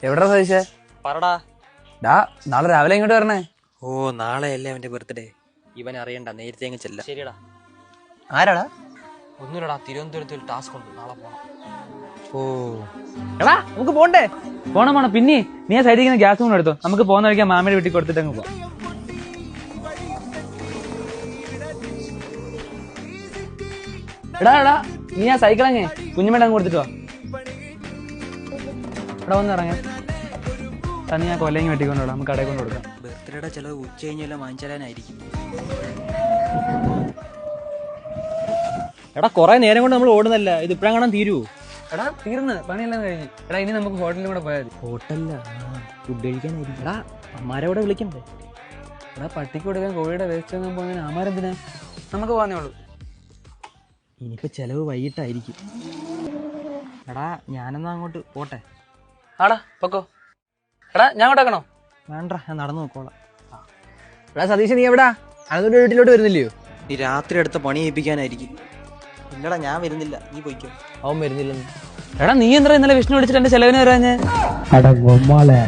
എവിടാ സതീശേ? പറടാ. ഡാ നാളെ രാവിലെ ഇങ്ങോട്ട് വരണേ. ഓ നാളെയല്ലേ അവന്റെ ബർത്ത്ഡേ. ഇവൻ അറിയണ്ട, നേരത്തെ അങ്ങ് ചെല്ലാം. ശരിയടാ. ആരാടാ? ഒന്നുമില്ലടാ, തിരുവനന്തപുരത്ത് ഒരു ടാസ്ക് ഉണ്ട്, നാളെ പോണം. ഓ എടാ നമുക്ക് പോണ്ടേ? പോണം. പിന്നെ നീ ആ സൈഡിൽ ഗ്യാസ് കൊണ്ട് എടുത്തോ, നമുക്ക് പോകുന്ന വഴിക്കാൻ മാമിയുടെ വീട്ടിൽ കൊടുത്തിട്ട് അങ്ങ് പോവാം. എടാ നീ ആ സൈക്കിൾ അങ്ങ് കുഞ്ഞുമേടെ അങ്ങ് കൊടുത്തിട്ട് വാ. എടാ ഒന്ന് ഇറങ്ങ. നീ ആ കൊല്ലങ്ങി വെട്ടിക്കൊണ്ടോ, നമുക്ക് കടയിൽ കൊണ്ട് കൊടുക്കാം. ബർത്ത്ഡേയുടെ ചിലവ് ഉച്ച കഴിഞ്ഞെല്ലാം വാങ്ങിച്ചാലാനായിരിക്കും. എടാ കൊറേ നേരം കൊണ്ട് നമ്മൾ ഓടുന്നല്ല, ഇത് ഇപ്പഴാ കാണാൻ തീരുവോ? എടാ തീർന്ന് പണിയെല്ലാം കഴിഞ്ഞ്. എടാ ഇനി നമുക്ക് ഹോട്ടലിൽ കൂടെ പോയാൽ മതി. ഹോട്ടലില്ല, ഫുഡ് കഴിക്കാനായിരിക്കും. എടാ അമ്മാരോടെ വിളിക്കണ്ടേ? എടാ പട്ടിക്ക് കൊടുക്കാൻ കോഴിയുടെ വേസ്റ്റ് ഒന്നും പോകുന്നതിന് ആമാരെന്തിനാ? നമുക്ക് പോകാന്നേ ഉള്ളൂ. ഇനിയിപ്പോ ചെലവ് വൈകിട്ടായിരിക്കും. എടാ ഞാനെന്നാ അങ്ങോട്ട് പോട്ടെ. ആടാ പൊക്കോ. എടാ ഞാൻ അങ്ങോട്ടേക്കണോ? വേണ്ട, ഞാൻ നടന്നു നോക്കോളാം. എടാ സതീശ് നീ എവിടാ? അനന്തോട് വീട്ടിലോട്ട് വരുന്നില്ലയോ? നീ രാത്രി അടുത്ത പണി ഏൽപ്പിക്കാനായിരിക്കും. ഇല്ലടാ ഞാൻ വരുന്നില്ല, നീ പോയിക്കോ. അവൻ വരുന്നില്ലെന്ന്. എടാ നീ എന്താ ഇന്നലെ വിഷ്ണു വിളിച്ചിട്ട് എന്റെ ചെലവിന് വരാഞ്ഞേ? അടങ്ങും മോളെ.